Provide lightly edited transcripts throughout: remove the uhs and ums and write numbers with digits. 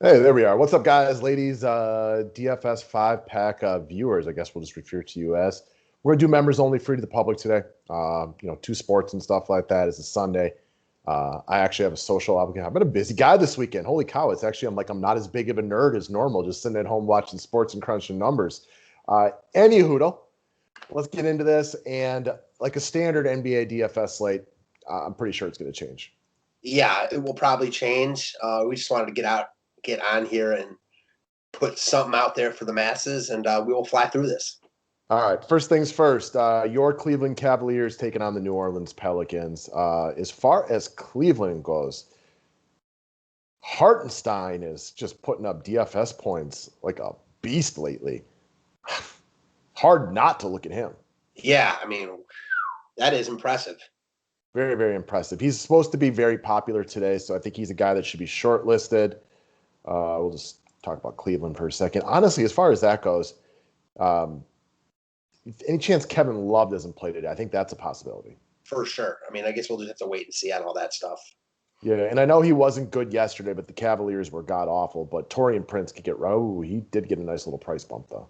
Hey, there we are. What's up, guys, ladies, DFS five-pack viewers, I guess we'll just refer to you as. We're going to do members only, free to the public today. Two sports and stuff like that. It's a Sunday. I actually have a social obligation. I've been a busy guy this weekend. Holy cow. It's actually, I'm not as big of a nerd as normal, just sitting at home watching sports and crunching numbers. Anywho, let's get into this. And like a standard NBA DFS slate, I'm pretty sure it's going to change. Yeah, it will probably change. We just wanted to get on here and put something out there for the masses, and we will fly through this. All right. First things first. Your Cleveland Cavaliers taking on the New Orleans Pelicans. As far as Cleveland goes, Hartenstein is just putting up DFS points like a beast lately. Hard not to look at him. Yeah, I mean, that is impressive. Very, very impressive. He's supposed to be very popular today, so I think he's a guy that should be shortlisted. We'll just talk about Cleveland for a second. Honestly, as far as that goes, any chance Kevin Love doesn't play today? I think that's a possibility. For sure. I mean, I guess we'll just have to wait and see on all that stuff. Yeah, and I know he wasn't good yesterday, but the Cavaliers were god awful. But Torian Prince could get. Oh, he did get a nice little price bump though.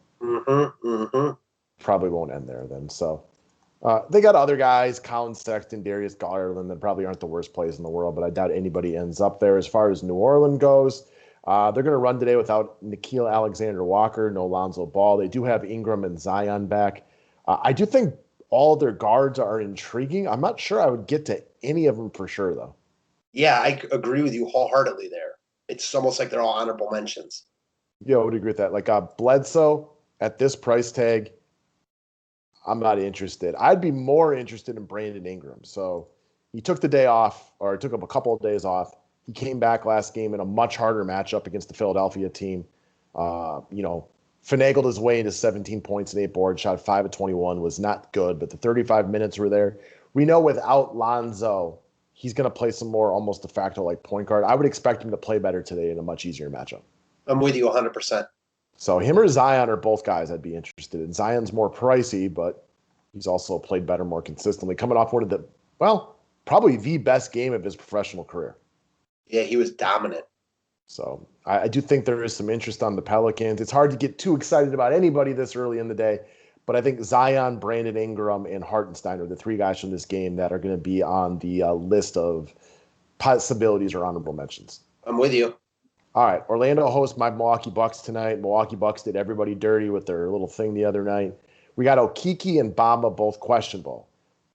Probably won't end there then. So they got other guys, Colin Sexton, Darius Garland, that probably aren't the worst plays in the world, but I doubt anybody ends up there. As far as New Orleans goes, they're going to run today without Nickeil Alexander-Walker, no Lonzo Ball. They do have Ingram and Zion back. I do think all their guards are intriguing. I'm not sure I would get to any of them for sure, though. Yeah, I agree with you wholeheartedly there. It's almost like they're all honorable mentions. Yeah, I would agree with that. Like Bledsoe at this price tag, I'm not interested. I'd be more interested in Brandon Ingram. So he took the day off, or took up a couple of days off. He came back last game in a much harder matchup against the Philadelphia team. Finagled his way into 17 points and 8 boards, shot 5 of 21, was not good, but the 35 minutes were there. We know without Lonzo, he's going to play some more almost de facto like point guard. I would expect him to play better today in a much easier matchup. I'm with you 100%. So him or Zion are both guys I'd be interested in. Zion's more pricey, but he's also played better more consistently, coming off one of the, probably the best game of his professional career. Yeah, he was dominant. So I do think there is some interest on the Pelicans. It's hard to get too excited about anybody this early in the day, but I think Zion, Brandon Ingram, and Hartenstein are the three guys from this game that are going to be on the list of possibilities or honorable mentions. I'm with you. All right, Orlando hosts my Milwaukee Bucks tonight. Milwaukee Bucks did everybody dirty with their little thing the other night. We got Okiki and Bamba both questionable.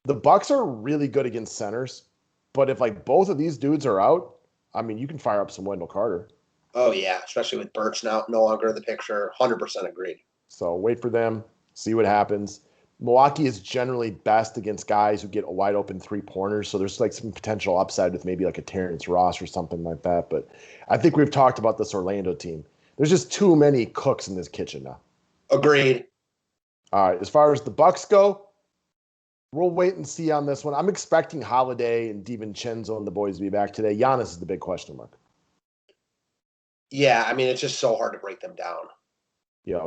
The Bucks are really good against centers, but if like both of these dudes are out, I mean, you can fire up some Wendell Carter. Oh, yeah, especially with Birch now no longer in the picture. 100% agreed. So wait for them, see what happens. Milwaukee is generally best against guys who get a wide open three-pointers, so there's like some potential upside with maybe like a Terrence Ross or something like that. But I think we've talked about this Orlando team. There's just too many cooks in this kitchen now. Agreed. All right, as far as the Bucks go, we'll wait and see on this one. I'm expecting Holiday and DiVincenzo and the boys to be back today. Giannis is the big question mark. Yeah, I mean, it's just so hard to break them down.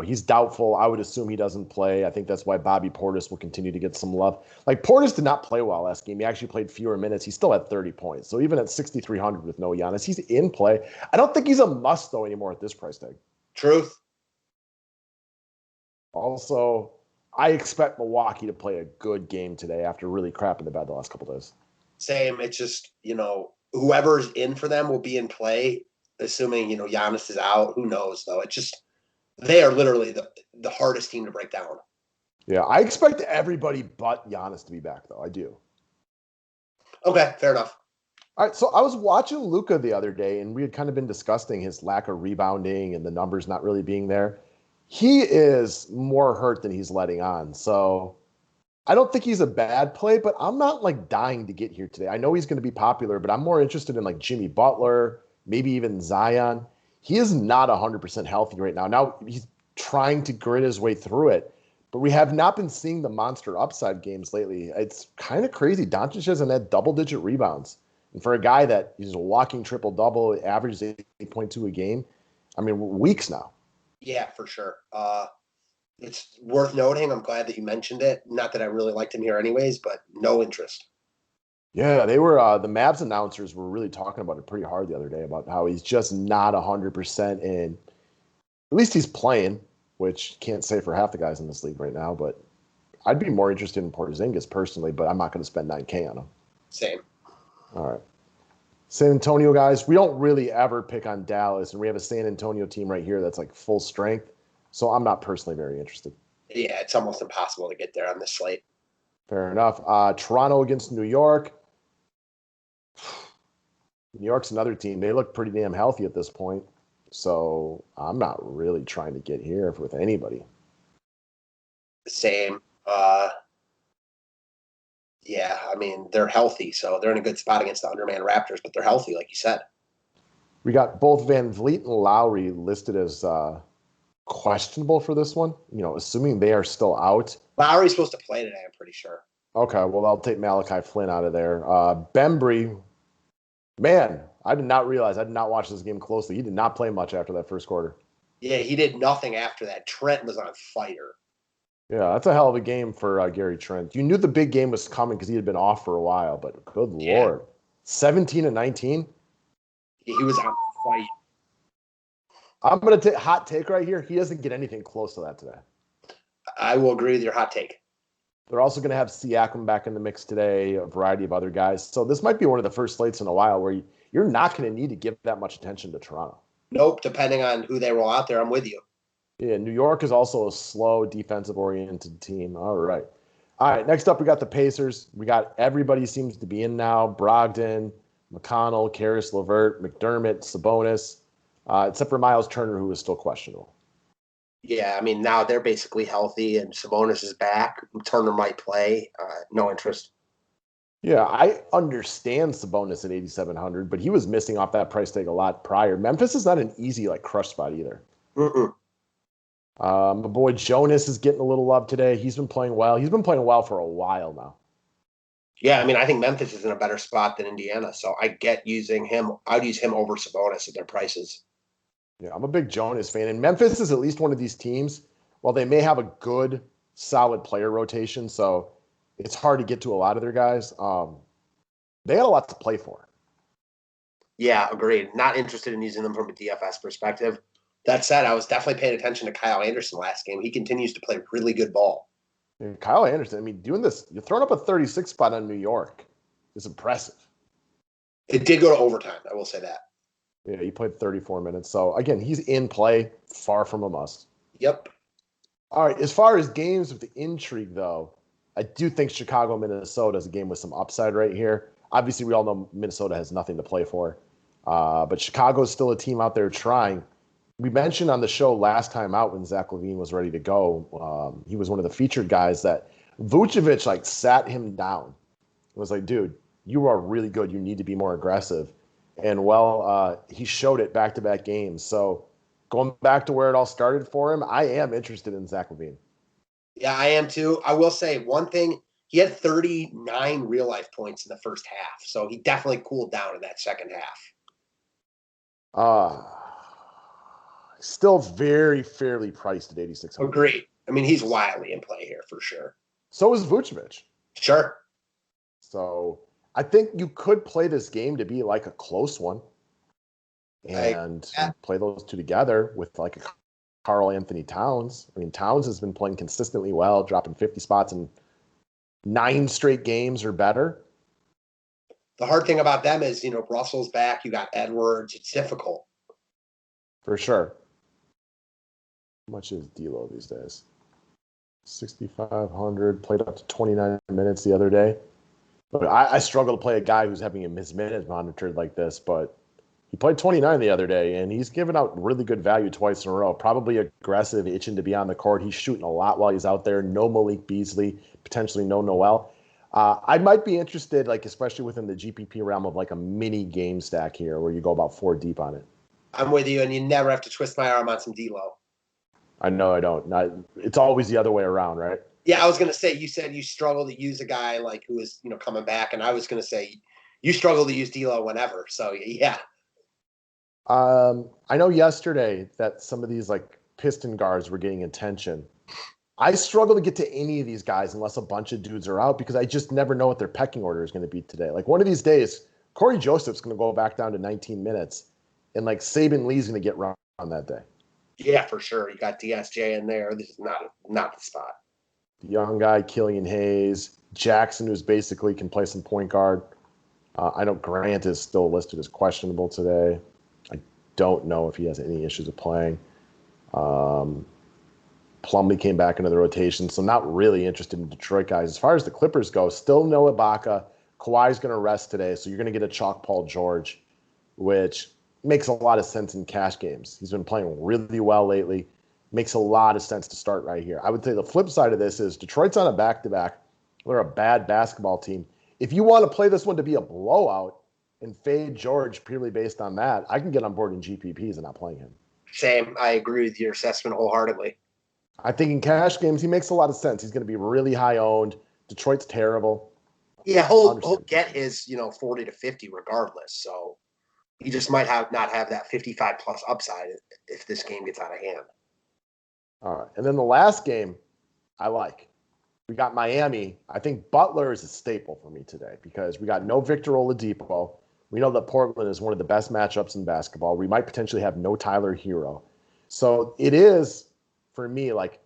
He's doubtful. I would assume he doesn't play. I think that's why Bobby Portis will continue to get some love. Like, Portis did not play well last game. He actually played fewer minutes. He still had 30 points. So even at 6,300 with no Giannis, he's in play. I don't think he's a must, though, anymore at this price tag. Truth. Also, I expect Milwaukee to play a good game today after really crapping the bed the last couple of days. Same. It's just, whoever's in for them will be in play, assuming, Giannis is out. Who knows, though? It's just – they are literally the hardest team to break down. Yeah, I expect everybody but Giannis to be back, though. I do. Okay, fair enough. All right, so I was watching Luka the other day, and we had kind of been discussing his lack of rebounding and the numbers not really being there. He is more hurt than he's letting on. So I don't think he's a bad play, but I'm not like dying to get here today. I know he's going to be popular, but I'm more interested in like Jimmy Butler, maybe even Zion. He is not 100% healthy right now. Now he's trying to grit his way through it, but we have not been seeing the monster upside games lately. It's kind of crazy. Doncic hasn't had double-digit rebounds. And for a guy that is a walking triple-double, averages 8.2 a game, I mean, weeks now. Yeah, for sure. It's worth noting. I'm glad that you mentioned it. Not that I really liked him here anyways, but no interest. Yeah, they were the Mavs announcers were really talking about it pretty hard the other day about how he's just not 100% in. At least he's playing, which can't say for half the guys in this league right now, but I'd be more interested in Porzingis personally, but I'm not going to spend 9K on him. Same. All right. San Antonio guys, we don't really ever pick on Dallas, and we have a San Antonio team right here that's like full strength. So I'm not personally very interested. Yeah, it's almost impossible to get there on this slate. Fair enough. Toronto against New York. New York's another team. They look pretty damn healthy at this point. So I'm not really trying to get here with anybody. Same. Yeah, I mean, they're healthy, so they're in a good spot against the underman Raptors, but they're healthy, like you said. We got both Van Vliet and Lowry listed as questionable for this one, assuming they are still out. Lowry's supposed to play today, I'm pretty sure. Okay, well, I'll take Malachi Flynn out of there. Bembry, man, I did not realize. I did not watch this game closely. He did not play much after that first quarter. Yeah, he did nothing after that. Trent was on fire. Yeah, that's a hell of a game for Gary Trent. You knew the big game was coming because he had been off for a while, but good Lord. 17 and 19? He was on fire. I'm going to take hot take right here. He doesn't get anything close to that today. I will agree with your hot take. They're also going to have Siakam back in the mix today, a variety of other guys. So this might be one of the first slates in a while where you're not going to need to give that much attention to Toronto. Nope, depending on who they roll out there, I'm with you. Yeah, New York is also a slow, defensive-oriented team. All right. Next up, we got the Pacers. We got everybody seems to be in now. Brogdon, McConnell, Karis LeVert, McDermott, Sabonis, except for Miles Turner, who is still questionable. Yeah, I mean, now they're basically healthy, and Sabonis is back. Turner might play. No interest. Yeah, I understand Sabonis at 8,700, but he was missing off that price tag a lot prior. Memphis is not an easy crush spot either. Mm-mm. My boy Jonas is getting a little love today. He's been playing well. He's been playing well for a while now. Yeah, I mean, I think Memphis is in a better spot than Indiana, so I get using him. I'd use him over Sabonis at their prices. Yeah, I'm a big Jonas fan, and Memphis is at least one of these teams. While they may have a good, solid player rotation, so it's hard to get to a lot of their guys. They got a lot to play for. Yeah, agreed. Not interested in using them from a DFS perspective. That said, I was definitely paying attention to Kyle Anderson last game. He continues to play really good ball. And Kyle Anderson, I mean, doing this, you're throwing up a 36 spot on New York. It's impressive. It did go to overtime, I will say that. Yeah, he played 34 minutes. So, again, he's in play, far from a must. Yep. All right, as far as games with the intrigue, though, I do think Chicago-Minnesota is a game with some upside right here. Obviously, we all know Minnesota has nothing to play for. But Chicago is still a team out there trying. We mentioned on the show last time out when Zach LaVine was ready to go, he was one of the featured guys that Vucevic sat him down. It was like, dude, you are really good. You need to be more aggressive. And he showed it back-to-back games. So going back to where it all started for him, I am interested in Zach LaVine. Yeah, I am too. I will say one thing. He had 39 real-life points in the first half, so he definitely cooled down in that second half. Still very fairly priced at 8,600. Agreed. I mean, he's wildly in play here for sure. So is Vucevic. Sure. So I think you could play this game to be like a close one and play those two together with a Karl Anthony Towns. I mean, Towns has been playing consistently well, dropping 50 spots in 9 straight games or better. The hard thing about them is, Russell's back. You got Edwards. It's difficult. For sure. How much is D'Lo these days? 6,500. Played up to 29 minutes the other day. But I struggle to play a guy who's having his minutes monitored like this, but he played 29 the other day, and he's given out really good value twice in a row. Probably aggressive, itching to be on the court. He's shooting a lot while he's out there. No Malik Beasley, potentially no Noel. I might be interested, especially within the GPP realm of a mini game stack here where you go about 4 deep on it. I'm with you, and you never have to twist my arm on some D'Lo. I know I don't. It's always the other way around, right? Yeah, I was going to say, you said you struggle to use a guy who is, coming back, and I was going to say you struggle to use D'Lo whenever. So, yeah. I know yesterday that some of these Piston guards were getting attention. I struggle to get to any of these guys unless a bunch of dudes are out because I just never know what their pecking order is going to be today. Like one of these days, Corey Joseph's going to go back down to 19 minutes, and like Saban Lee's going to get run on that day. Yeah, for sure. You got DSJ in there. This is not the spot. The young guy, Killian Hayes, Jackson, who's basically can play some point guard. I know Grant is still listed as questionable today. I don't know if he has any issues of playing. Plumlee came back into the rotation, so not really interested in Detroit guys. As far as the Clippers go, still no Ibaka. Kawhi's going to rest today, so you're going to get a chalk Paul George, which makes a lot of sense in cash games. He's been playing really well lately. Makes a lot of sense to start right here. I would say the flip side of this is Detroit's on a back-to-back. They're a bad basketball team. If you want to play this one to be a blowout and fade George purely based on that, I can get on board in GPPs and not playing him. Same. I agree with your assessment wholeheartedly. I think in cash games, he makes a lot of sense. He's going to be really high owned. Detroit's terrible. Yeah, he'll get his 40 to 50 regardless. So he just might not have that 55 plus upside if this game gets out of hand. All right, and then the last game, I like. We got Miami. I think Butler is a staple for me today because we got no Victor Oladipo. We know that Portland is one of the best matchups in basketball. We might potentially have no Tyler Hero. So it is, for me, like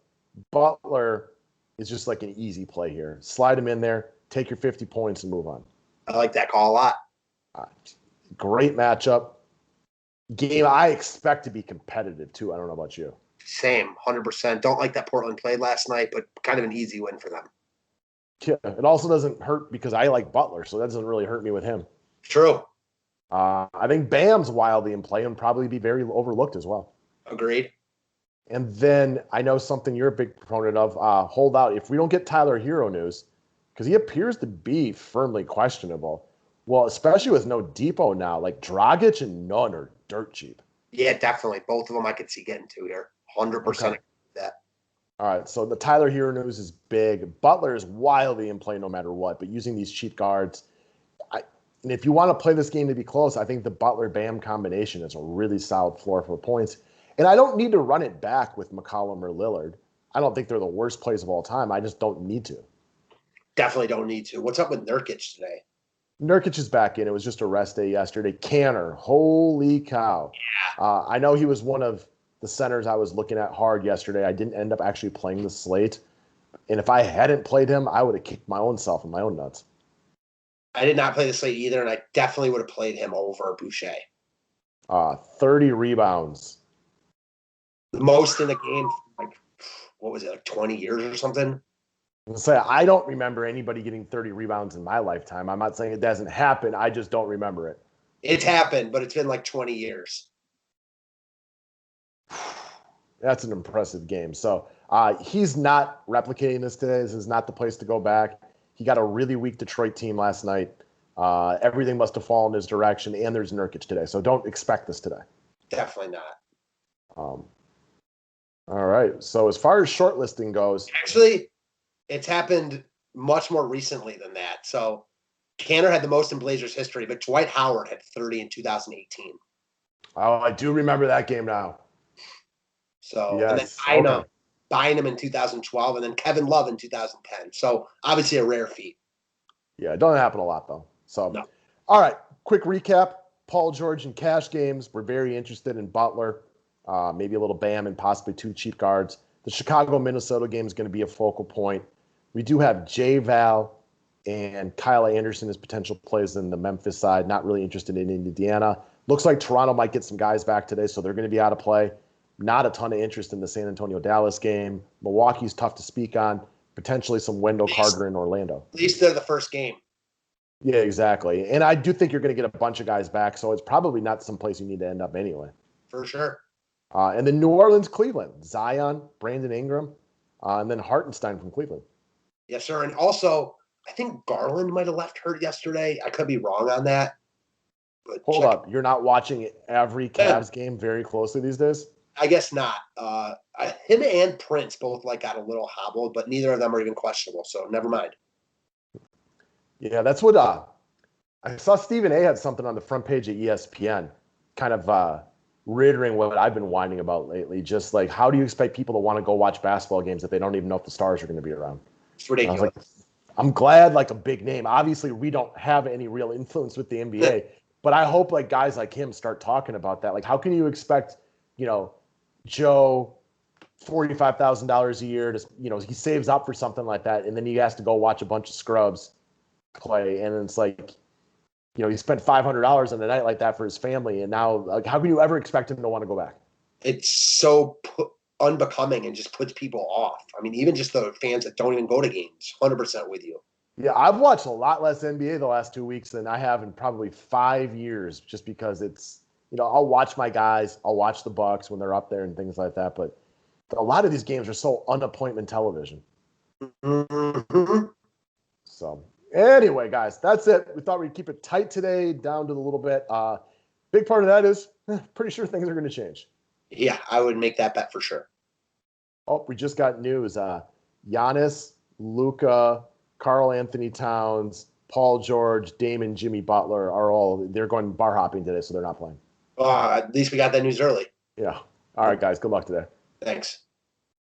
Butler is just like an easy play here. Slide him in there, take your 50 points and move on. I like that call a lot. Great matchup. Game I expect to be competitive too. I don't know about you. Same, 100%. Don't like that Portland played last night, but kind of an easy win for them. Yeah, it also doesn't hurt because I like Butler, so that doesn't really hurt me with him. True. I think Bam's wildly in play and probably be very overlooked as well. Agreed. And then I know something you're a big proponent of. Hold out. If we don't get Tyler Hero news, because he appears to be firmly questionable, well, especially with no Depot now, like Dragic and Nunn are dirt cheap. Yeah, definitely. Both of them I could see getting to here. 100% Okay. that. All right, so the Tyler Hero news is big. Butler is wildly in play no matter what, but using these cheap guards, and if you want to play this game to be close, I think the Butler-Bam combination is a really solid floor for points. And I don't need to run it back with McCollum or Lillard. I don't think they're the worst plays of all time. I just don't need to. Definitely don't need to. What's up with Nurkic today? Nurkic is back in. It was just a rest day yesterday. Canner, holy cow. Yeah. I know he was one of the centers I was looking at hard yesterday. I didn't end up actually playing the slate. And if I hadn't played him, I would have kicked my own self in my own nuts. I did not play the slate either, and I definitely would have played him over Boucher. 30 rebounds. The most in the game, like, what was it, like 20 years or something? I don't remember anybody getting 30 rebounds in my lifetime. I'm not saying it doesn't happen. I just don't remember it. It's happened, but it's been like 20 years. That's an impressive game. So he's not replicating this today. This is not the place to go back. He got a really weak Detroit team last night. Everything must have fallen his direction, and there's Nurkic today. So don't expect this today. Definitely not. All right. So as far as shortlisting goes. Actually, it's happened much more recently than that. So Canner had the most in Blazers history, but Dwight Howard had 30 in 2018. Oh, I do remember that game now. So, yes. And then Bynum in 2012, and then Kevin Love in 2010. So obviously a rare feat. Yeah, it doesn't happen a lot, though. So, no. All right, quick recap. Paul George and cash games. We're very interested in Butler, maybe a little Bam, and possibly two cheap guards. The Chicago-Minnesota game is going to be a focal point. We do have J. Val and Kyle Anderson as potential plays in the Memphis side. Not really interested in Indiana. Looks like Toronto might get some guys back today, so they're going to be out of play. Not a ton of interest in the San Antonio-Dallas game. Milwaukee's tough to speak on. Potentially some Wendell Carter in Orlando. At least they're the first game. Yeah, exactly. And I do think you're going to get a bunch of guys back, so it's probably not someplace you need to end up anyway. For sure. And then New Orleans, Cleveland. Zion, Brandon Ingram, and then Hartenstein from Cleveland. Yes, sir. And also, I think Garland might have left hurt yesterday. I could be wrong on that. But Hold up. You're not watching every Cavs game very closely these days? I guess not. Him and Prince both got a little hobbled, but neither of them are even questionable, so never mind. Yeah, that's what I saw. Stephen A. had something on the front page of ESPN, kind of reiterating what I've been whining about lately. Just like, how do you expect people to want to go watch basketball games if they don't even know if the stars are going to be around? It's ridiculous. And I was like, I'm glad like a big name. Obviously, we don't have any real influence with the NBA, but I hope like guys like him start talking about that. Like, how can you expect, Joe, $45,000 a year to, he saves up for something like that, and then he has to go watch a bunch of scrubs play, and it's like, he spent $500 on a night like that for his family, and now like, how can you ever expect him to want to go back? It's so unbecoming and just puts people off. I mean, even just the fans that don't even go to games. 100% with you. Yeah, I've watched a lot less NBA the last 2 weeks than I have in probably 5 years, just because it's, I'll watch my guys, I'll watch the Bucks when they're up there and things like that, but a lot of these games are so unappointment television. Mm-hmm. So anyway, guys, that's it. We thought we'd keep it tight today, down to the little bit. Big part of that is pretty sure things are going to change. Yeah, I would make that bet for sure. Oh, we just got news. Giannis, Luka, Karl Anthony Towns, Paul George, Damon, Jimmy Butler they're going bar hopping today, so they're not playing. At least we got that news early. Yeah. All right, guys. Good luck today. Thanks.